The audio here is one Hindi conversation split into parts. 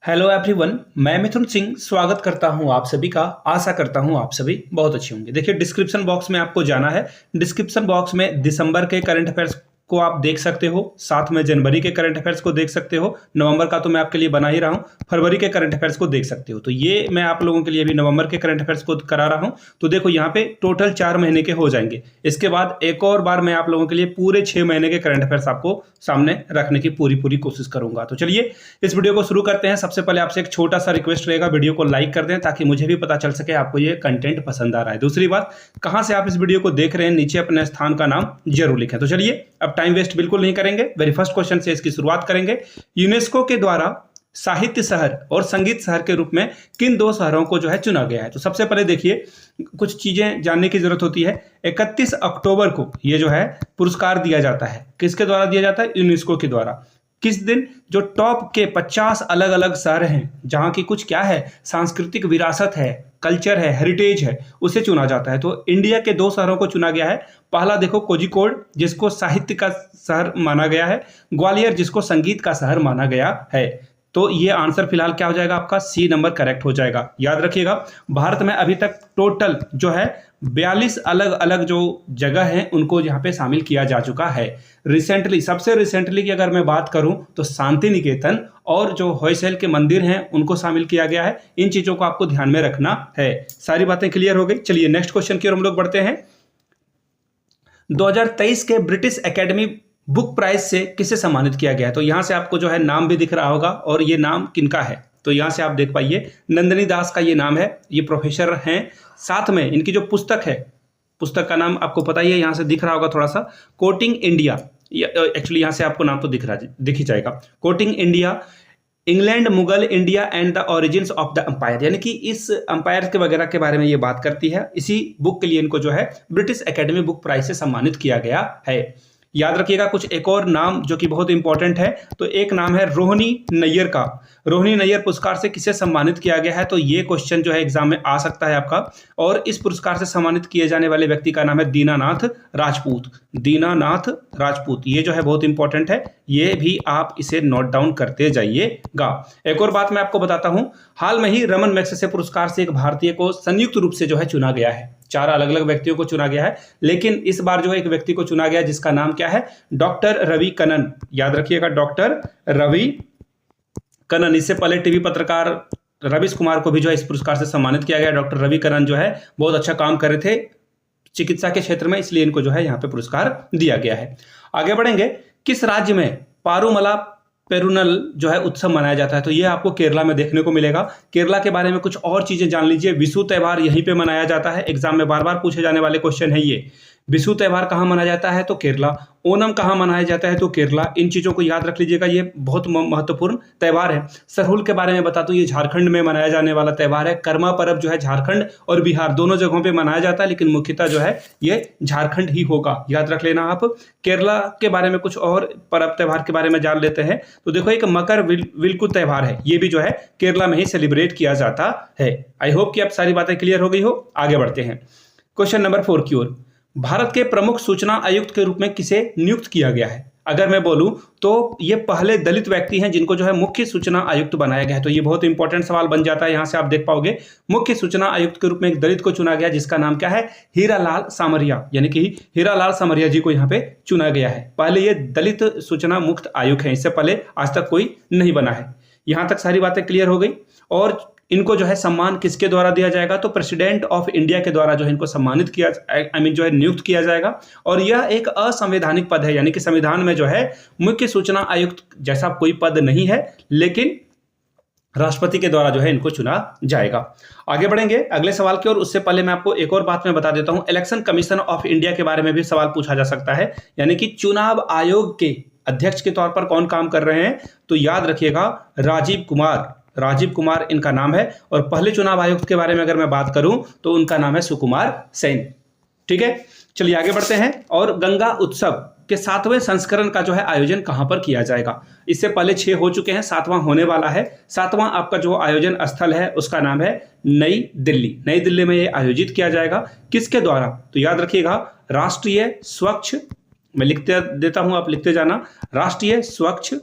हेलो एवरीवन, मैं मिथुन सिंह स्वागत करता हूं आप सभी का। आशा करता हूं आप सभी बहुत अच्छे होंगे। देखिए, डिस्क्रिप्शन बॉक्स में आपको जाना है। डिस्क्रिप्शन बॉक्स में दिसंबर के करंट अफेयर्स को आप देख सकते हो, साथ में जनवरी के करंट अफेयर्स को देख सकते हो। नवंबर का तो मैं आपके लिए बना ही रहा हूं, फरवरी के करंट अफेयर्स को देख सकते हो। तो ये मैं आप लोगों के लिए भी नवंबर के करंट अफेयर्स को करा रहा हूं। तो देखो, यहाँ पे टोटल 4 महीने के हो जाएंगे। इसके बाद एक और बार मैं आप लोगों के लिए पूरे 6 महीने के करंट अफेयर्स आपको सामने रखने की पूरी कोशिश करूंगा। तो चलिए इस वीडियो को शुरू करते हैं। सबसे पहले आपसे एक छोटा सा रिक्वेस्ट रहेगा, वीडियो को लाइक कर दें ताकि मुझे भी पता चल सके आपको ये कंटेंट पसंद आ रहा है। दूसरी बात, कहां से आप इस वीडियो को देख रहे हैं, नीचे अपने स्थान का नाम जरूर लिखें। तो चलिए अब टाइम वेस्ट बिल्कुल नहीं करेंगे, वेरी फर्स्ट क्वेश्चन से इसकी शुरुआत करेंगे। यूनेस्को के द्वारा साहित्य शहर और संगीत शहर के रूप में किन 2 शहरों को जो है चुना गया है? तो सबसे पहले देखिए, कुछ चीजें जानने की जरूरत होती है। 31 अक्टूबर को ये जो है पुरस्कार दिया जाता है। किसके द्वारा दिया जाता है? यूनेस्को के द्वारा। किस दिन? जो टॉप के 50 अलग अलग शहर हैं, जहां की कुछ क्या है, सांस्कृतिक विरासत है, कल्चर है, हेरिटेज है, उसे चुना जाता है। तो इंडिया के 2 शहरों को चुना गया है। पहला देखो, कोझिकोड, जिसको साहित्य का शहर माना गया है। ग्वालियर, जिसको संगीत का शहर माना गया है। तो ये आंसर फिलहाल क्या हो जाएगा? आपका सी नंबर करेक्ट हो जाएगा। याद रखिएगा, भारत में अभी तक टोटल जो है 42 अलग अलग जो जगह हैं उनको यहाँ पे शामिल किया जा चुका है। रिसेंटली, सबसे रिसेंटली की अगर मैं बात करूं तो शांति निकेतन और जो होयसल के मंदिर हैं उनको शामिल किया गया है। इन चीजों को आपको ध्यान में रखना है। सारी बातें क्लियर हो गई। चलिए नेक्स्ट क्वेश्चन की ओर हम लोग बढ़ते हैं। 2023 के ब्रिटिश एकेडमी बुक प्राइज से किसे सम्मानित किया गया है? तो यहां से आपको जो है नाम भी दिख रहा होगा और ये नाम किनका है, तो यहां से आप देख पाइए, नंदिनी दास का ये नाम है। ये प्रोफेसर हैं। साथ में इनकी जो पुस्तक है, पुस्तक का नाम आपको पता ही है, यहां से दिख रहा होगा थोड़ा सा, कोटिंग इंडिया। एक्चुअली यहां से आपको नाम तो दिख ही जाएगा, coating India, England, Mughal India and the origins of the umpire. यानी कि इस अंपायर के वगैरह के बारे में ये बात करती है। इसी बुक के लिए इनको जो है ब्रिटिश एकेडमी बुक प्राइज से सम्मानित किया गया है। याद रखिएगा कुछ एक और नाम जो कि बहुत इंपॉर्टेंट है। तो एक नाम है रोहिणी नैयर का। रोहिणी नैयर पुरस्कार से किसे सम्मानित किया गया है? तो ये क्वेश्चन जो है एग्जाम में आ सकता है आपका। और इस पुरस्कार से सम्मानित किए जाने वाले व्यक्ति का नाम है दीनानाथ राजपूत। दीनानाथ राजपूत, ये जो है बहुत इंपॉर्टेंट है, ये भी आप इसे नोट डाउन करते जाइएगा। एक और बात मैं आपको बताता हूं, हाल में ही रमन मैग्सेसे पुरस्कार से एक भारतीय को संयुक्त रूप से जो है चुना गया है। 4 अलग अलग व्यक्तियों को चुना गया है, लेकिन इस बार जो है एक व्यक्ति को चुना गया जिसका नाम क्या है? डॉक्टर रवि कनन। याद रखिएगा, डॉक्टर रवि कनन। इससे पहले टीवी पत्रकार रवीश कुमार को भी जो है इस पुरस्कार से सम्मानित किया गया। डॉक्टर रवि कनन जो है बहुत अच्छा काम कर रहे थे चिकित्सा के क्षेत्र में, इसलिए इनको जो है यहाँ पे पुरस्कार दिया गया है। आगे बढ़ेंगे। किस राज्य में पारूमला पेरुनल जो है उत्सव मनाया जाता है? तो ये आपको केरला में देखने को मिलेगा। केरला के बारे में कुछ और चीजें जान लीजिए। विशु त्योहार यहीं पे मनाया जाता है। एग्जाम में बार बार पूछे जाने वाले क्वेश्चन है ये। विशु त्योहार कहाँ मनाया जाता है? तो केरला। ओणम कहाँ मनाया जाता है? तो केरला। इन चीजों को याद रख लीजिएगा, ये बहुत महत्वपूर्ण त्योहार है। सरहुल के बारे में बता दूं, ये झारखंड में मनाया जाने वाला त्योहार है। कर्मा पर्व जो है झारखंड और बिहार दोनों जगहों पे मनाया जाता है, लेकिन मुख्यतः जो है ये झारखंड ही होगा। याद रख लेना आप। केरला के बारे में कुछ और पर्व त्योहार के बारे में जान लेते हैं। तो देखो, एक मकर विलकु त्योहार है, ये भी जो है केरला में ही सेलिब्रेट किया जाता है। आई होप कि अब सारी बातें क्लियर हो गई हो। आगे बढ़ते हैं क्वेश्चन नंबर 4 की ओर। भारत के प्रमुख सूचना आयुक्त के रूप में किसे नियुक्त किया गया है? अगर मैं बोलूं तो ये पहले दलित व्यक्ति हैं जिनको जो है मुख्य सूचना आयुक्त बनाया गया है। तो ये बहुत इंपॉर्टेंट सवाल बन जाता है। यहां से आप देख पाओगे, मुख्य सूचना आयुक्त के रूप में एक दलित को चुना गया जिसका नाम क्या है? हीरालाल सामरिया। यानी कि हीरालाल सामरिया जी को यहाँ पे चुना गया है। पहले ये दलित सूचना मुक्त आयुक्त है, इससे पहले आज तक कोई नहीं बना है। यहां तक सारी बातें क्लियर हो गई। और इनको जो है सम्मान किसके द्वारा दिया जाएगा? तो प्रेसिडेंट ऑफ इंडिया के द्वारा जो है इनको सम्मानित किया, जो है नियुक्त किया जाएगा। और यह एक असंवैधानिक पद है, यानी कि संविधान में जो है मुख्य सूचना आयुक्त जैसा कोई पद नहीं है, लेकिन राष्ट्रपति के द्वारा जो है इनको चुना जाएगा। आगे बढ़ेंगे अगले सवाल की ओर। उससे पहले मैं आपको एक और बात मैं बता देता हूं, इलेक्शन कमीशन ऑफ इंडिया के बारे में भी सवाल पूछा जा सकता है। यानी कि चुनाव आयोग के अध्यक्ष के तौर पर कौन काम कर रहे हैं? तो याद रखिएगा, राजीव कुमार। राजीव कुमार इनका नाम है। और पहले चुनाव आयुक्त के बारे में अगर मैं बात करूं तो उनका नाम है सुकुमार सेन। ठीक है, चलिए आगे बढ़ते हैं। और गंगा उत्सव के 7वें संस्करण का जो है आयोजन कहां पर किया जाएगा? इससे पहले 6 हो चुके हैं, 7वां होने वाला है। 7वां आपका जो आयोजन स्थल है उसका नाम है नई दिल्ली। नई दिल्ली में यह आयोजित किया जाएगा। किसके द्वारा? तो याद रखिएगा, राष्ट्रीय स्वच्छ, मैं लिखते देता हूं, आप लिखते जाना, राष्ट्रीय स्वच्छ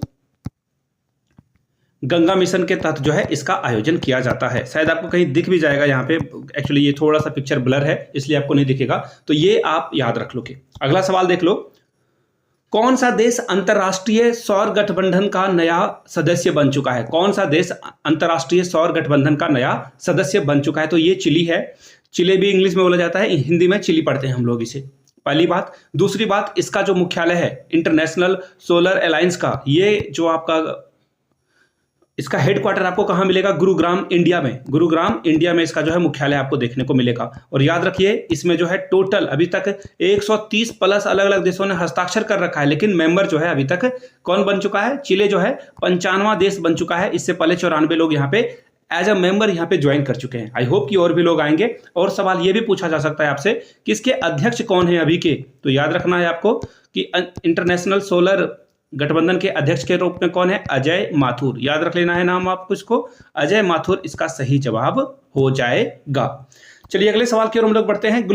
गंगा मिशन के तहत जो है इसका आयोजन किया जाता है। शायद आपको कहीं दिख भी जाएगा यहाँ पे, एक्चुअली ये थोड़ा सा पिक्चर ब्लर है इसलिए आपको नहीं दिखेगा, तो ये आप याद रख लो। अगला सवाल देख लो, कौन सा देश अंतरराष्ट्रीय सौर गठबंधन का नया सदस्य बन चुका है? कौन सा देश अंतरराष्ट्रीय सौर गठबंधन का नया सदस्य बन चुका है? तो ये चिली है। चिली भी इंग्लिश में बोला जाता है, हिंदी में चिली पढ़ते हैं हम लोग इसे। पहली बात। दूसरी बात, इसका जो मुख्यालय है इंटरनेशनल सोलर अलायंस का, ये जो आपका इसका हेडक्वार्टर आपको कहाँ मिलेगा? गुरुग्राम इंडिया में। गुरुग्राम इंडिया में इसका जो है मुख्यालय आपको देखने को मिलेगा। और याद रखिए इसमें जो है टोटल अभी तक 130 प्लस अलग अलग देशों ने हस्ताक्षर कर रखा है, लेकिन मेंबर जो है अभी तक कौन बन चुका है? चिले जो है 95वां देश बन चुका है। इससे पहले 94 लोग यहाँ पे एज अ मेंबर यहाँ पे ज्वाइन कर चुके हैं। आई होप कि और भी लोग आएंगे। और सवाल ये भी पूछा जा सकता है आपसे कि इसके अध्यक्ष कौन है अभी के? तो याद रखना है आपको कि इंटरनेशनल सोलर गठबंधन के अध्यक्ष के रूप में कौन है? अजय माथुर। याद रख लेना है नाम आपको इसको, अजय माथुर इसका सही जवाब हो जाएगा। चलिए अगले सवाल की ओर हम लोग बढ़ते हैं।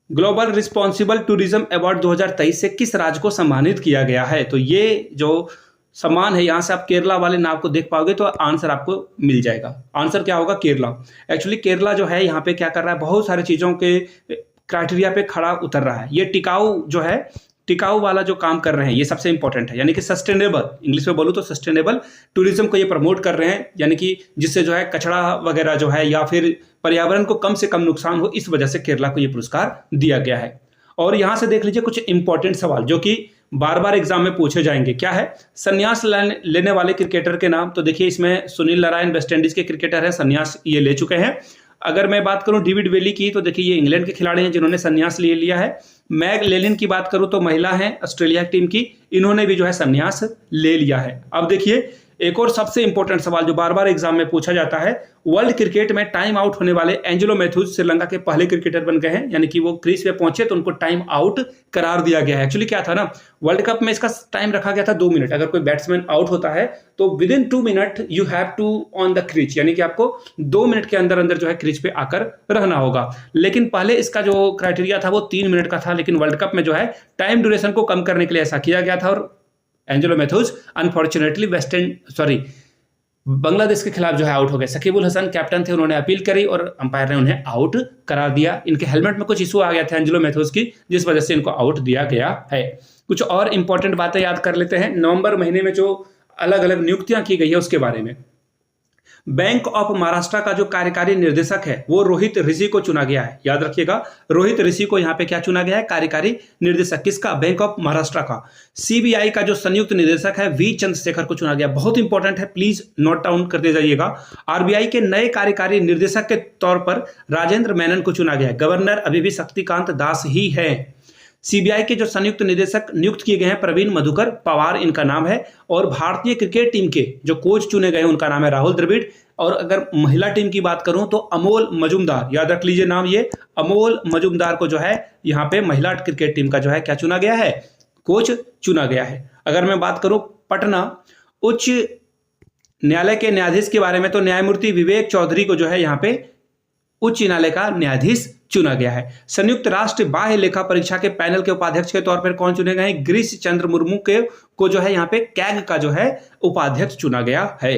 ग्लोबल रिस्पॉन्सिबल टूरिज्म अवार्ड 2023 से किस राज्य को सम्मानित किया गया है? तो ये जो सम्मान है, यहाँ से आप केरला वाले नाम को देख पाओगे तो आंसर आपको मिल जाएगा। आंसर क्या होगा? केरला। एक्चुअली केरला जो है यहाँ पे क्या कर रहा है, बहुत सारी चीजों के क्राइटेरिया पे खड़ा उतर रहा है। ये टिकाऊ जो है, टिकाऊ वाला जो काम कर रहे हैं, ये सबसे इंपॉर्टेंट है। यानी कि सस्टेनेबल, इंग्लिश में बोलूँ तो सस्टेनेबल टूरिज्म को ये प्रमोट कर रहे हैं, यानी कि जिससे जो है कचरा वगैरह जो है या फिर पर्यावरण को कम से कम नुकसान हो, इस वजह से केरला को ये पुरस्कार दिया गया है। और यहाँ से देख लीजिए कुछ इंपॉर्टेंट सवाल जो कि बार बार एग्जाम में पूछे जाएंगे। क्या है? संन्यास लेने वाले क्रिकेटर के नाम। तो देखिए इसमें सुनील नारायण वेस्ट इंडीज के क्रिकेटर है, संन्यास ये ले चुके हैं। अगर मैं बात करूं डेविड वेली की, तो देखिए ये इंग्लैंड के खिलाड़ी हैं जिन्होंने संन्यास ले लिया है। मैग लेलिन की बात करूं तो महिला हैं ऑस्ट्रेलिया टीम की, इन्होंने भी जो है संन्यास ले लिया है। अब देखिए एक और सबसे इंपॉर्टेंट सवाल जो बार बार एग्जाम में पूछा जाता है, वर्ल्ड क्रिकेट में टाइम आउट होने वाले एंजेलो मैथ्यूज श्रीलंका के पहले क्रिकेटर बन गए हैं। यानी कि वो क्रीज पे पहुंचे तो उनको टाइम आउट करार दिया गया है। एक्चुअली क्या था ना, वर्ल्ड कप में इसका टाइम रखा गया था 2 मिनट। अगर कोई बैट्समैन आउट होता है तो within 2 minute you have to on the crease, यानी कि आपको 2 मिनट के अंदर अंदर जो है क्रीज पे आकर रहना होगा। लेकिन पहले इसका जो क्राइटेरिया था वो 3 मिनट का था, लेकिन वर्ल्ड कप में जो है टाइम ड्यूरेशन को कम करने के लिए ऐसा किया गया था। और एंजेलो मैथ्यूज अनफॉर्चुनेटली बांग्लादेश के खिलाफ जो है आउट हो गए। शकीबुल हसन कैप्टन थे, उन्होंने अपील करी और अंपायर ने उन्हें आउट करार दिया। इनके हेलमेट में कुछ इशू आ गया था एंजेलो मैथ्यूज की, जिस वजह से इनको आउट दिया गया है। कुछ और इंपॉर्टेंट बातें याद कर लेते हैं। नवंबर महीने में जो अलग अलग नियुक्तियां की गई है उसके बारे में। बैंक ऑफ महाराष्ट्र का जो कार्यकारी निर्देशक है वो रोहित ऋषि को चुना गया है। याद रखिएगा, रोहित ऋषि को यहाँ पे क्या चुना गया है? कार्यकारी निर्देशक। किसका? बैंक ऑफ महाराष्ट्र का। सीबीआई का जो संयुक्त निदेशक है वी चंद्रशेखर को चुना गया। बहुत इंपॉर्टेंट है, प्लीज नोट डाउन करते जाइएगा। आरबीआई के नए कार्यकारी निर्देशक के तौर पर राजेंद्र मेनन को चुना गया है। गवर्नर अभी भी शक्तिकांत दास ही है। सीबीआई के जो संयुक्त निदेशक नियुक्त किए गए हैं प्रवीण मधुकर पवार इनका नाम है। और भारतीय क्रिकेट टीम के जो कोच चुने गए हैं उनका नाम है राहुल द्रविड़। और अगर महिला टीम की बात करूं तो अमोल मजुमदार, याद रख लीजिए नाम, ये अमोल मजुमदार को जो है यहाँ पे महिला क्रिकेट टीम का जो है क्या चुना गया है? कोच चुना गया है। अगर मैं बात करूं पटना उच्च न्यायालय के न्यायाधीश के बारे में तो न्यायमूर्ति विवेक चौधरी को जो है यहाँ पे उच्च न्यायालय का न्यायाधीश चुना गया है। संयुक्त राष्ट्र बाह्य लेखा परीक्षा के पैनल के उपाध्यक्ष के तौर पर कौन चुने गए हैं? गिरीश चंद्र मुर्मू को जो है यहाँ पे कैग का जो है उपाध्यक्ष चुना गया है।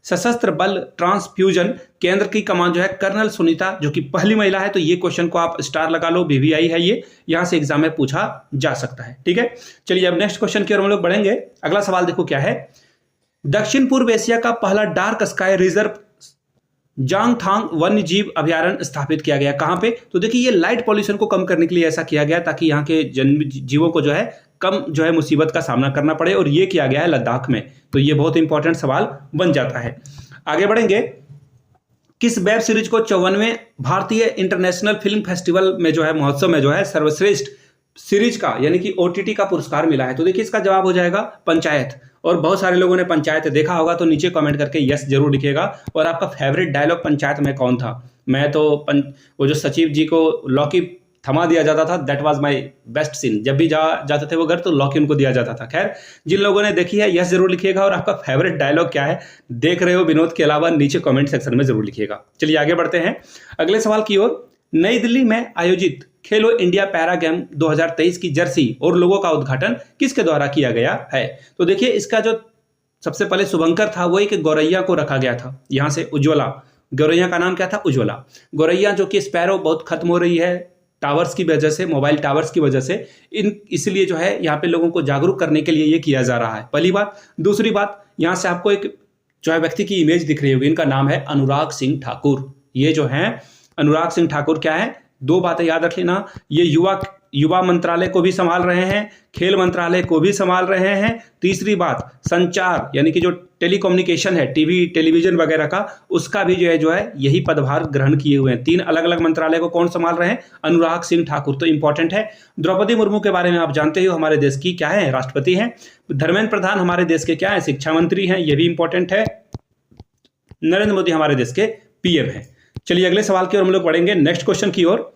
सशस्त्र बल ट्रांसफ्यूजन केंद्र की कमान जो है कर्नल सुनीता, जो कि पहली महिला है। तो ये क्वेश्चन को आप स्टार लगा लो, बीवीआई है ये, यहां से एग्जाम में पूछा जा सकता है। ठीक है, चलिए अब नेक्स्ट क्वेश्चन की ओर हम लोग बढ़ेंगे। अगला सवाल देखो क्या है। दक्षिण पूर्व एशिया का पहला डार्क स्काई रिजर्व जांगथांग वन्य जीव अभयारण्य स्थापित किया गया। कहां पे? तो देखिए ये लाइट पॉल्यूशन को कम करने के लिए ऐसा किया गया ताकि यहाँ के जन्म जीवों को जो है कम जो है मुसीबत का सामना करना पड़े, और ये किया गया है लद्दाख में। तो ये बहुत इंपॉर्टेंट सवाल बन जाता है। आगे बढ़ेंगे। किस वेब सीरीज को 54वें भारतीय इंटरनेशनल फिल्म फेस्टिवल में जो है महोत्सव में जो है सर्वश्रेष्ठ सीरीज का यानी कि ओटीटी का पुरस्कार मिला है? तो देखिए इसका जवाब हो जाएगा पंचायत। और बहुत सारे लोगों ने पंचायत देखा होगा, तो नीचे कमेंट करके यस जरूर लिखिएगा। और आपका फेवरेट डायलॉग पंचायत में कौन था? मैं तो वो जो सचिव जी को लॉकी थमा दिया जाता था, that was my best scene. जब भी जाते थे वो घर तो लॉकी उनको दिया जाता था। खैर, जिन लोगों ने देखी है यस जरूर लिखिएगा। और आपका फेवरेट डायलॉग क्या है देख रहे हो विनोद के अलावा, नीचे कमेंट सेक्शन में जरूर लिखिएगा। चलिए आगे बढ़ते हैं अगले सवाल की ओर। नई दिल्ली में आयोजित खेलो इंडिया पैरा गेम 2023 की जर्सी और लोगों का उद्घाटन किसके द्वारा किया गया है? तो देखिए इसका जो सबसे पहले शुभंकर था, वो एक गौरैया को रखा गया था। यहाँ से उज्ज्वला, गौरैया का नाम क्या था? उज्ज्वला। गौरैया जो कि स्पैरो बहुत खत्म हो रही है टावर्स की वजह से, मोबाइल टावर्स की वजह से, इसलिए जो है यहाँ पे लोगों को जागरूक करने के लिए ये किया जा रहा है, पहली बात। दूसरी बात, यहाँ से आपको एक जो है व्यक्ति की इमेज दिख रही होगी, इनका नाम है अनुराग सिंह ठाकुर। ये जो है अनुराग सिंह ठाकुर क्या है? दो बातें याद रख लेना, ये युवा मंत्रालय को भी संभाल रहे हैं, खेल मंत्रालय को भी संभाल रहे हैं। तीसरी बात, संचार यानी कि जो टेलीकम्युनिकेशन है, टीवी टेलीविजन वगैरह का, उसका भी जो है यही पदभार ग्रहण किए हुए हैं। 3 अलग अलग मंत्रालय को कौन संभाल रहे हैं? अनुराग सिंह ठाकुर। तो इंपॉर्टेंट है। द्रौपदी मुर्मू के बारे में आप जानते हो, हमारे देश की क्या है? राष्ट्रपति हैं। धर्मेंद्र प्रधान हमारे देश के क्या है? शिक्षा मंत्री हैं, ये भी इंपॉर्टेंट है। नरेंद्र मोदी हमारे देश के पीएम हैं। चलिए अगले सवाल की ओर हम लोग बढ़ेंगे, नेक्स्ट क्वेश्चन की ओर।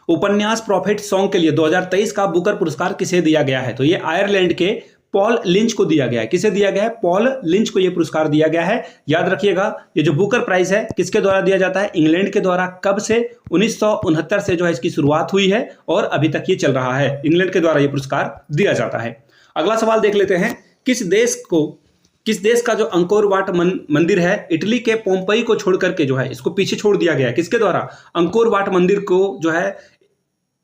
उपन्यास प्रॉफिट सॉन्ग के लिए 2023 का बुकर पुरस्कार किसे दिया गया है? तो ये आयरलैंड के पॉल लिंच को दिया गया है। किसे दिया गया है? पॉल लिंच को ये पुरस्कार दिया गया है। याद रखिएगा, ये जो बुकर प्राइज है किसके द्वारा दिया जाता है? इंग्लैंड के द्वारा। कब से? 1969 से जो है इसकी शुरुआत हुई है और अभी तक ये चल रहा है। इंग्लैंड के द्वारा ये पुरस्कार दिया जाता है। अगला सवाल देख लेते हैं, किस देश का जो अंकोर वाट मंदिर है, इटली के पोम्पई को छोड़ करके जो है इसको पीछे छोड़ दिया गया है। किसके द्वारा? अंकोर वाट मंदिर को जो है,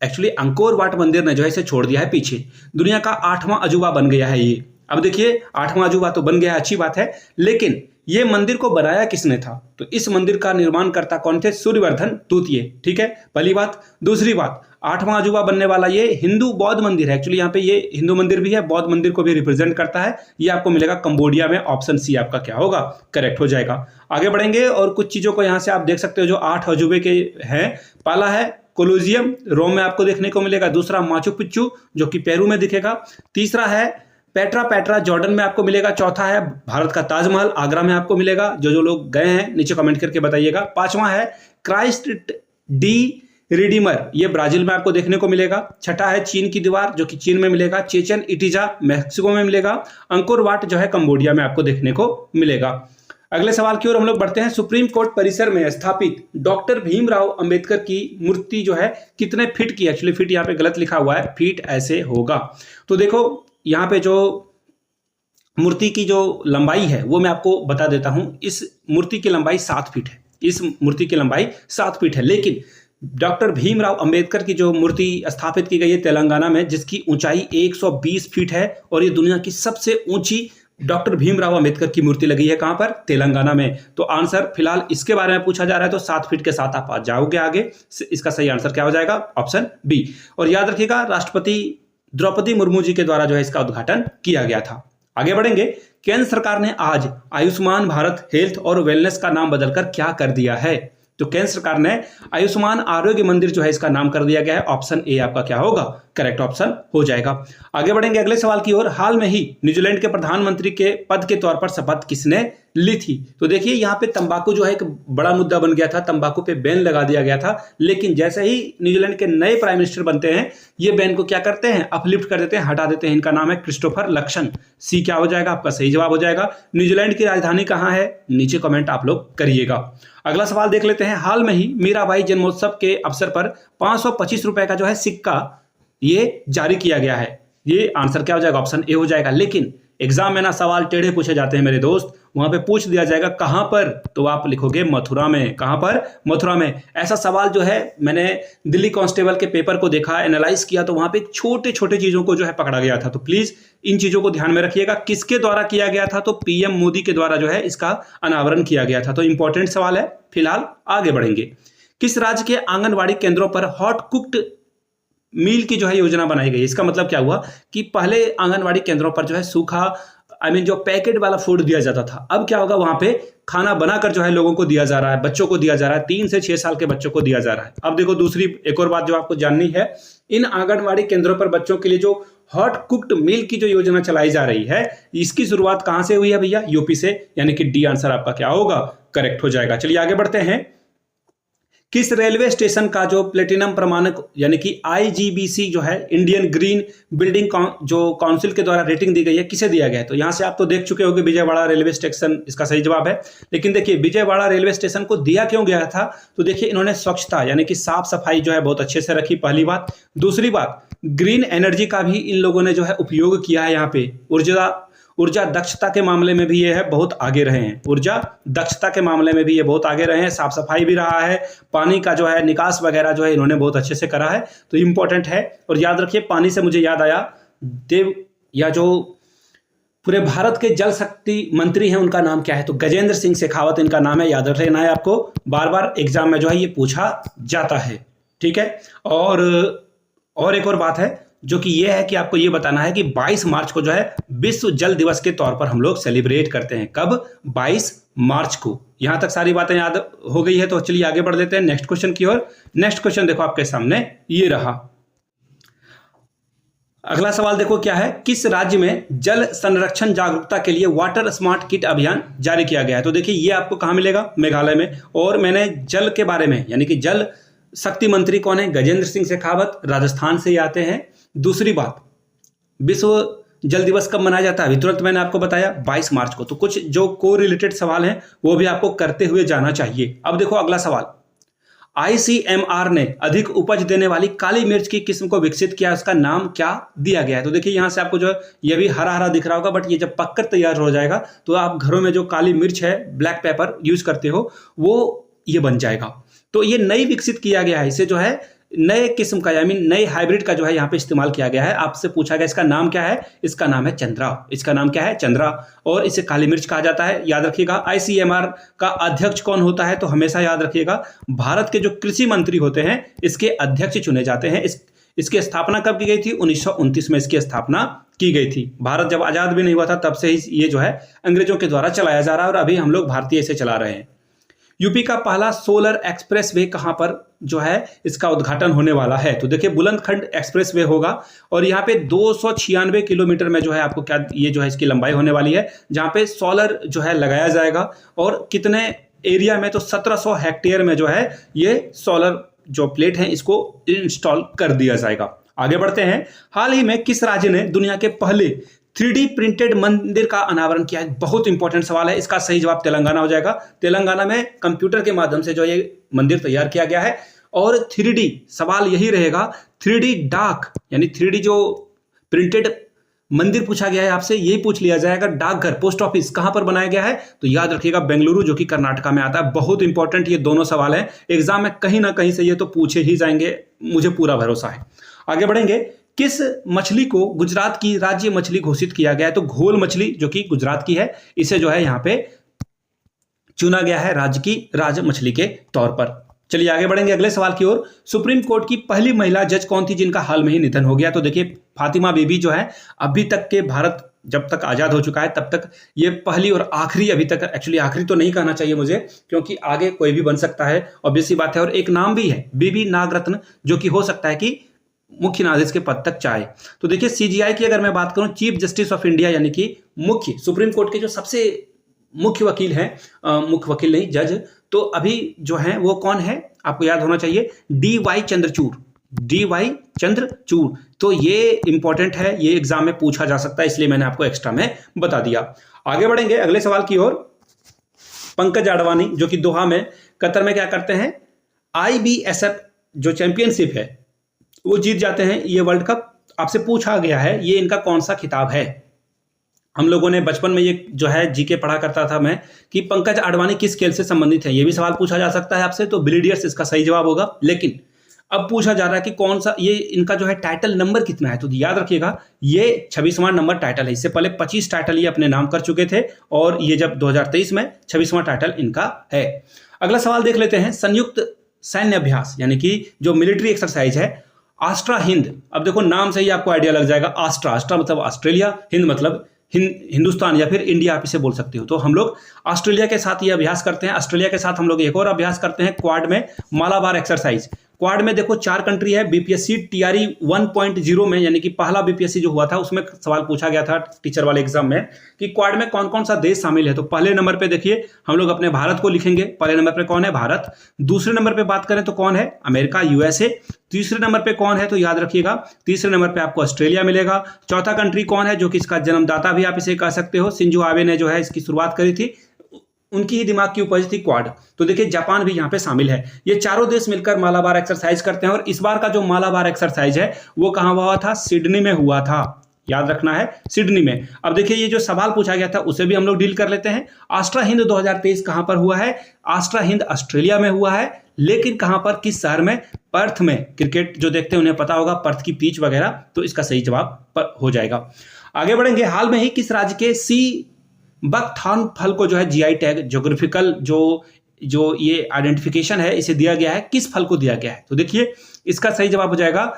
एक्चुअली अंकोर वाट मंदिर ने जो है इसे छोड़ दिया है पीछे। दुनिया का 8वां अजूबा बन गया है ये। अब देखिए 8वां अजूबा तो बन गया, अच्छी बात है, लेकिन ये मंदिर को बनाया किसने था? तो इस मंदिर का निर्माणकर्ता कौन थे? सूर्यवर्धन तूतिये। ठीक है, पहली बात। दूसरी बात, 8वां अजूबा बनने वाला ये हिंदू बौद्ध मंदिर है। एक्चुअली यहाँ पे ये हिंदू मंदिर भी है, बौद्ध मंदिर को भी रिप्रेजेंट करता है। ये आपको मिलेगा कंबोडिया में। ऑप्शन सी आपका क्या होगा? करेक्ट हो जाएगा। आगे बढ़ेंगे और कुछ चीजों को यहाँ से आप देख सकते हो जो 8 अजूबे के हैं। पहला है कोलोजियम, रोम में आपको देखने को मिलेगा। दूसरा माचू पिच्चू जो कि पेरू में दिखेगा। तीसरा है पेट्रा जॉर्डन में आपको मिलेगा। चौथा है भारत का ताजमहल, आगरा में आपको मिलेगा। जो लोग गए हैं नीचे कमेंट करके बताइएगा। 5वां है क्राइस्ट डी रिडीमर, ये ब्राजील में आपको देखने को मिलेगा। छठा है चीन की दीवार जो कि चीन में मिलेगा। चेचन इटिजा मैक्सिको में मिलेगा। अंकोर वाट जो है कंबोडिया में आपको देखने को मिलेगा। अगले सवाल की ओर हम लोग बढ़ते हैं। सुप्रीम कोर्ट परिसर में स्थापित डॉक्टर भीमराव अंबेडकर की मूर्ति जो है कितने फीट की? एक्चुअली फीट यहाँ पे गलत लिखा हुआ है, फीट ऐसे होगा। तो देखो यहाँ पे जो मूर्ति की जो लंबाई है वो मैं आपको बता देता हूं। इस मूर्ति की लंबाई 7 फीट है। इस मूर्ति की लंबाई 7 फीट है, लेकिन डॉक्टर भीमराव अंबेडकर की जो मूर्ति स्थापित की गई है तेलंगाना में, जिसकी ऊंचाई 120 फीट है और ये दुनिया की सबसे ऊंची डॉक्टर भीमराव अंबेडकर की मूर्ति लगी है। कहां पर? तेलंगाना में। तो आंसर फिलहाल इसके बारे में पूछा जा रहा है, तो 7 फीट के साथ आप आ जाओगे आगे। इसका सही आंसर क्या हो जाएगा? Option B. और याद रखिएगा, राष्ट्रपति द्रौपदी मुर्मू जी के द्वारा जो है इसका उद्घाटन किया गया था। आगे बढ़ेंगे। केंद्र सरकार ने आज आयुष्मान भारत हेल्थ और वेलनेस का नाम बदलकर क्या कर दिया है? तो केंद्र सरकार ने आयुष्मान आरोग्य मंदिर जो है इसका नाम कर दिया गया है। ऑप्शन ए आपका क्या होगा? करेक्ट ऑप्शन हो जाएगा। आगे बढ़ेंगे अगले सवाल की ओर। हाल में ही न्यूजीलैंड के प्रधानमंत्री के पद के तौर पर शपथ किसने ली थी? तो देखिए यहाँ पे तंबाकू जो है एक बड़ा मुद्दा बन गया था, तंबाकू पे बैन लगा दिया गया था, लेकिन जैसे ही न्यूजीलैंड के नए प्राइम मिनिस्टर बनते हैं, ये बैन को क्या करते हैं? अपलिफ्ट कर देते हैं, हटा देते हैं। इनका नाम है क्रिस्टोफर लक्सन। सी क्या हो जाएगा? आपका सही जवाब हो जाएगा। न्यूजीलैंड की राजधानी कहाँ है? नीचे कमेंट आप लोग करिएगा। अगला सवाल देख लेते हैं। हाल में ही मीराबाई जन्मोत्सव के अवसर पर 525 रुपए का जो है सिक्का ये जारी किया गया है। ये आंसर क्या हो जाएगा? ऑप्शन ए हो जाएगा। लेकिन एग्जाम में ना सवाल टेढ़े पूछे जाते हैं मेरे दोस्त, वहां पे पूछ दिया जाएगा कहां पर, तो आप लिखोगे मथुरा में। कहां पर? मथुरा में। ऐसा सवाल जो है मैंने दिल्ली कांस्टेबल के पेपर को देखा, एनालाइज किया, तो वहां पे छोटे छोटे चीजों को जो है पकड़ा गया था। तो प्लीज इन चीजों को ध्यान में रखिएगा। किसके द्वारा किया गया था? तो पीएम मोदी के द्वारा जो है इसका अनावरण किया गया था। तो इंपॉर्टेंट सवाल है। फिलहाल आगे बढ़ेंगे। किस राज्य के आंगनबाड़ी केंद्रों पर हॉट कुक्ड मील की जो है योजना बनाई गई? इसका मतलब क्या हुआ कि पहले आंगनवाड़ी केंद्रों पर जो है सूखा जो पैकेट वाला फूड दिया जाता था, अब क्या होगा? वहां पे खाना बनाकर जो है लोगों को दिया जा रहा है, बच्चों को दिया जा रहा है। 3 से 6 साल के बच्चों को दिया जा रहा है। अब देखो दूसरी एक और बात जो आपको जाननी है, इन आंगनवाड़ी केंद्रों पर बच्चों के लिए जो हॉट कुक्ड मील की जो योजना चलाई जा रही है, इसकी शुरुआत कहां से हुई है भैया? यूपी से, यानी कि डी आंसर आपका क्या होगा? करेक्ट हो जाएगा। चलिए आगे बढ़ते हैं। किस रेलवे स्टेशन का जो प्लेटिनम प्रमाणक यानी कि आईजीबीसी जो है, इंडियन ग्रीन बिल्डिंग जो काउंसिल के द्वारा रेटिंग दी गई है, किसे दिया गया है? तो यहां से आप तो देख चुके होंगे विजयवाड़ा रेलवे स्टेशन इसका सही जवाब है। लेकिन देखिए विजयवाड़ा रेलवे स्टेशन को दिया क्यों गया था? तो देखिए इन्होंने स्वच्छता यानी कि साफ सफाई जो है बहुत अच्छे से रखी, पहली बात। दूसरी बात, ग्रीन एनर्जी का भी इन लोगों ने जो है उपयोग किया है। यहाँ पे ऊर्जा दक्षता के मामले में भी ये है बहुत आगे रहे हैं, ऊर्जा दक्षता के मामले में भी ये बहुत आगे रहे हैं, साफ सफाई भी रहा है, पानी का जो है निकास वगैरह जो है इन्होंने बहुत अच्छे से करा है, तो इंपॉर्टेंट है। और याद रखिए, पानी से मुझे याद आया, देव या जो पूरे भारत के जल शक्ति मंत्री हैं उनका नाम क्या है, तो गजेंद्र सिंह शेखावत इनका नाम है, याद रख लेना है आपको, बार बार एग्जाम में जो है ये पूछा जाता है, ठीक है। और एक और बात है जो कि ये है कि आपको ये बताना है कि 22 मार्च को जो है विश्व जल दिवस के तौर पर हम लोग सेलिब्रेट करते हैं। कब? 22 मार्च को। यहां तक सारी बातें याद हो गई है, तो चलिए आगे बढ़ देते हैं नेक्स्ट क्वेश्चन की ओर। नेक्स्ट क्वेश्चन देखो आपके सामने ये रहा। अगला सवाल देखो क्या है, किस राज्य में जल संरक्षण जागरूकता के लिए वाटर स्मार्ट किट अभियान जारी किया गया है। तो देखिए ये आपको कहां मिलेगा, मेघालय में। और मैंने जल के बारे में, यानी कि जल शक्ति मंत्री कौन है, गजेंद्र सिंह शेखावत, राजस्थान से आते हैं। दूसरी बात, विश्व जल दिवस कब मनाया जाता है, अभी तुरंत मैंने आपको बताया 22 मार्च को। तो कुछ जो को रिलेटेड सवाल हैं वो भी आपको करते हुए जाना चाहिए। अब देखो अगला सवाल, ICMR ने अधिक उपज देने वाली काली मिर्च की किस्म को विकसित किया, उसका नाम क्या दिया गया है। तो देखिए यहां से आपको जो ये भी हरा हरा दिख रहा होगा, बट ये जब पककर तैयार हो जाएगा तो आप घरों में जो काली मिर्च है, ब्लैक पेपर यूज करते हो, वो ये बन जाएगा। तो ये नई विकसित किया गया है, इसे जो है नए किस्म का, आई मीन नए हाइब्रिड का जो है यहाँ पे इस्तेमाल किया गया है। आपसे पूछा गया इसका नाम क्या है, इसका नाम है चंद्रा। इसका नाम क्या है, चंद्रा। और इसे काली मिर्च कहा जाता है। याद रखिएगा ICMR का अध्यक्ष कौन होता है, तो हमेशा याद रखिएगा भारत के जो कृषि मंत्री होते हैं इसके अध्यक्ष चुने जाते हैं। इसकी स्थापना कब की गई थी, 1929 में इसकी स्थापना की गई थी। भारत जब आजाद भी नहीं हुआ था तब से ही ये जो है अंग्रेजों के द्वारा चलाया जा रहा है, और अभी हम लोग भारतीय इसे चला रहे हैं। यूपी का पहला सोलर एक्सप्रेस वे कहां पर जो है इसका उद्घाटन होने वाला है, तो देखिए बुलंदखंड एक्सप्रेस वे होगा, और यहाँ पे 296 किलोमीटर में जो है आपको क्या, ये जो है इसकी लंबाई होने वाली है, जहां पे सोलर जो है लगाया जाएगा। और कितने एरिया में, तो 1700 हेक्टेयर में जो है ये सोलर जो प्लेट है इसको इंस्टॉल कर दिया जाएगा। आगे बढ़ते हैं, हाल ही में किस राज्य ने दुनिया के पहले 3D प्रिंटेड मंदिर का अनावरण किया है। बहुत इंपॉर्टेंट सवाल है, इसका सही जवाब तेलंगाना हो जाएगा। तेलंगाना में कंप्यूटर के माध्यम से जो ये मंदिर तैयार किया गया है। और 3D सवाल यही रहेगा, 3D डाक यानी 3D जो प्रिंटेड मंदिर पूछा गया है आपसे, यही पूछ लिया जाएगा डाकघर, पोस्ट ऑफिस कहां पर बनाया गया है, तो याद रखिएगा बेंगलुरु, जो कि कर्नाटका में आता है। बहुत इंपॉर्टेंट ये दोनों सवाल हैं, एग्जाम में कहीं ना कहीं से ये तो पूछे ही जाएंगे, मुझे पूरा भरोसा है। आगे बढ़ेंगे, किस मछली को गुजरात की राज्य मछली घोषित किया गया है, तो घोल मछली जो कि गुजरात की है, इसे जो है यहाँ पे चुना गया है राज्य की राज मछली के तौर पर। चलिए आगे बढ़ेंगे अगले सवाल की ओर। सुप्रीम कोर्ट की पहली महिला जज कौन थी जिनका हाल में ही निधन हो गया, तो देखिए फातिमा बीबी जो है, अभी तक के भारत जब तक आजाद हो चुका है तब तक ये पहली और आखिरी, अभी तक एक्चुअली आखिरी तो नहीं कहना चाहिए मुझे, क्योंकि आगे कोई भी बन सकता है, ऑब्वियस सी बात है। और एक नाम भी है बीबी नागरत्न, जो कि हो सकता है कि मुख्य न्यायाधीश के पद तक चाहे। तो देखिए CGI की अगर मैं बात करूं, चीफ जस्टिस ऑफ इंडिया, यानी कि मुख्य सुप्रीम कोर्ट के जो सबसे मुख्य वकील हैं, मुख्य वकील नहीं जज, तो अभी जो है वो कौन है, आपको याद होना चाहिए, DY चंद्रचूड़। तो ये इंपॉर्टेंट है, ये एग्जाम में पूछा जा सकता है, इसलिए मैंने आपको एक्स्ट्रा में बता दिया। आगे बढ़ेंगे अगले सवाल की ओर। पंकज आडवाणी जो कि दोहा में, कतर में क्या करते हैं, IBSF जो चैंपियनशिप है वो जीत जाते हैं, ये वर्ल्ड कप आपसे पूछा गया है, ये इनका कौन सा खिताब है। हम लोगों ने बचपन में ये जो है जीके पढ़ा करता था मैं, कि पंकज आडवाणी किस खेल से संबंधित है, ये भी सवाल पूछा जा सकता है आपसे, तो बिलियर्ड्स इसका सही जवाब होगा। लेकिन अब पूछा जा रहा है कि कौन सा, ये इनका जो है टाइटल नंबर कितना है, तो याद रखिएगा ये 26वां नंबर टाइटल है। इससे पहले 25 टाइटल ये अपने नाम कर चुके थे, और ये जब 2023 में 26वां टाइटल इनका है। अगला सवाल देख लेते हैं, संयुक्त सैन्य अभ्यास यानी कि जो मिलिट्री एक्सरसाइज है आस्ट्रा हिंद। अब देखो नाम से ही आपको आइडिया लग जाएगा, आस्ट्रा मतलब ऑस्ट्रेलिया, हिंद मतलब हिंदुस्तान या फिर इंडिया, आप इसे बोल सकते हो। तो हम लोग ऑस्ट्रेलिया के साथ ये अभ्यास करते हैं। ऑस्ट्रेलिया के साथ हम लोग एक और अभ्यास करते हैं क्वाड में, मालाबार एक्सरसाइज। क्वाड में देखो 4 कंट्री है। BPSC TRE 1.0 में, यानी कि पहला BPSC जो हुआ था उसमें सवाल पूछा गया था टीचर वाले एग्जाम में, कि क्वाड में कौन कौन सा देश शामिल है। तो पहले नंबर पे देखिए हम लोग अपने भारत को लिखेंगे, पहले नंबर पे कौन है, भारत। दूसरे नंबर पे बात करें तो कौन है, अमेरिका USA। तीसरे नंबर पे कौन है, तो याद रखिएगा तीसरे नंबर पे आपको ऑस्ट्रेलिया मिलेगा। चौथा कंट्री कौन है, जो कि इसका जन्मदाता भी आप इसे कह सकते हो, शिंजो आबे ने जो है इसकी शुरुआत करी थी, उनकी ही दिमाग की उपज थी क्वाड। तो देखिए जापान भी यहाँ पे शामिल है। ये चारों देश मिलकर मालाबार एक्सरसाइज करते हैं, और इस बार का जो मालाबार एक्सरसाइज है वो कहाँ हुआ था, सिडनी में हुआ था। याद रखना है, सिडनी में। अब देखिए ये जो सवाल पूछा गया था उसे भी हम लोग डील कर लेते हैं। आस्ट्रा हिंद 2023 कहां पर हुआ है? आस्ट्रा हिंद ऑस्ट्रेलिया में हुआ है, लेकिन कहां पर, किस शहर में? पर्थ में। क्रिकेट जो देखते हैं उन्हें पता होगा पर्थ की पिच वगैरह, तो इसका सही जवाब हो जाएगा। आगे बढ़ेंगे। हाल में ही किस राज्य के सी बकथॉर्न फल को जो है जीआई टैग, ज्योग्राफिकल जो ये आइडेंटिफिकेशन है इसे दिया गया है, किस फल को दिया गया है? तो देखिए इसका सही जवाब हो जाएगा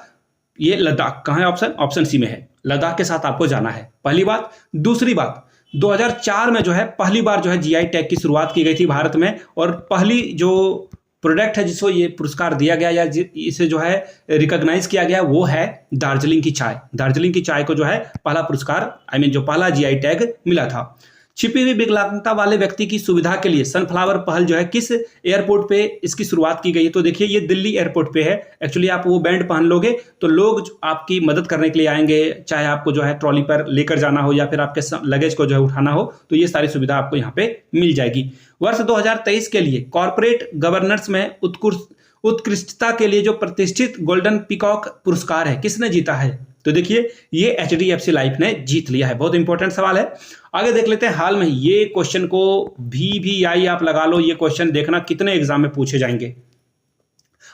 ये लद्दाख। कहां है ऑप्शन? ऑप्शन सी में है। लद्दाख के साथ आपको जाना है, पहली बात। दूसरी बात, 2004 में जो है पहली बार जो है जीआई टैग की शुरुआत की गई थी भारत में, और पहली जो प्रोडक्ट है जिसको ये पुरस्कार दिया गया या इसे जो है रिकॉग्नाइज किया गया वो है दार्जिलिंग की चाय। दार्जिलिंग की चाय को जो है पहला पुरस्कार जो पहला जीआई टैग मिला था। छिपी हुई विकलांगता वाले व्यक्ति की सुविधा के लिए सनफ्लावर पहल जो है किस एयरपोर्ट पे इसकी शुरुआत की गई है? तो देखिए ये दिल्ली एयरपोर्ट पे है। एक्चुअली आप वो बैंड पहन लोगे तो लोग आपकी मदद करने के लिए आएंगे, चाहे आपको जो है ट्रॉली पर लेकर जाना हो या फिर आपके लगेज को जो है उठाना हो, तो ये सारी सुविधा आपको यहाँ पे मिल जाएगी। वर्ष 2023 के लिए कॉर्पोरेट गवर्नेंस में उत्कृष्टता के लिए जो प्रतिष्ठित गोल्डन पीकॉक पुरस्कार है किसने जीता है? तो देखिए ये HDFC लाइफ ने जीत लिया है। बहुत इंपॉर्टेंट सवाल है। आगे देख लेते हैं। हाल में ये क्वेश्चन को VVI आप लगा लो, ये क्वेश्चन देखना कितने एग्जाम में पूछे जाएंगे।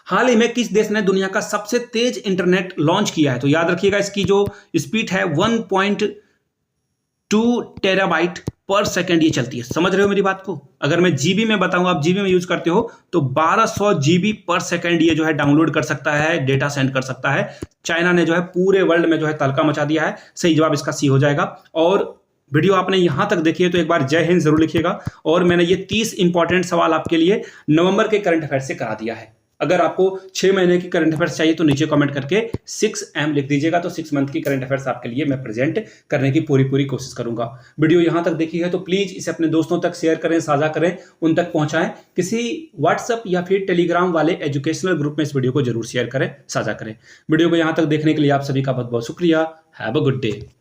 हाल ही में किस देश ने दुनिया का सबसे तेज इंटरनेट लॉन्च किया है? तो याद रखिएगा इसकी जो स्पीड है 1.2 टेराबाइट पर सेकंड ये चलती है। समझ रहे हो मेरी बात को? अगर मैं जीबी में बताऊं, आप जीबी में यूज करते हो, तो 1200 जीबी पर सेकंड ये जो है डाउनलोड कर सकता है, डेटा सेंड कर सकता है। चाइना ने जो है पूरे वर्ल्ड में जो है तहलका मचा दिया है। सही जवाब इसका सी हो जाएगा। और वीडियो आपने यहां तक देखी है तो एक बार जय हिंद जरूर लिखिएगा। और मैंने ये 30 इंपॉर्टेंट सवाल आपके लिए नवंबर के करंट अफेयर से करा दिया है। अगर आपको 6 महीने की करंट अफेयर्स चाहिए तो नीचे कमेंट करके 6M लिख दीजिएगा, तो 6 मंथ की करंट अफेयर्स आपके लिए मैं प्रेजेंट करने की पूरी कोशिश करूंगा। वीडियो यहां तक देखी है तो प्लीज इसे अपने दोस्तों तक शेयर करें, साझा करें, उन तक पहुंचाएं। किसी व्हाट्सएप या फिर टेलीग्राम वाले एजुकेशनल ग्रुप में इस वीडियो को जरूर शेयर करें, साझा करें। वीडियो को यहां तक देखने के लिए आप सभी का बहुत बहुत शुक्रिया। Have a good day.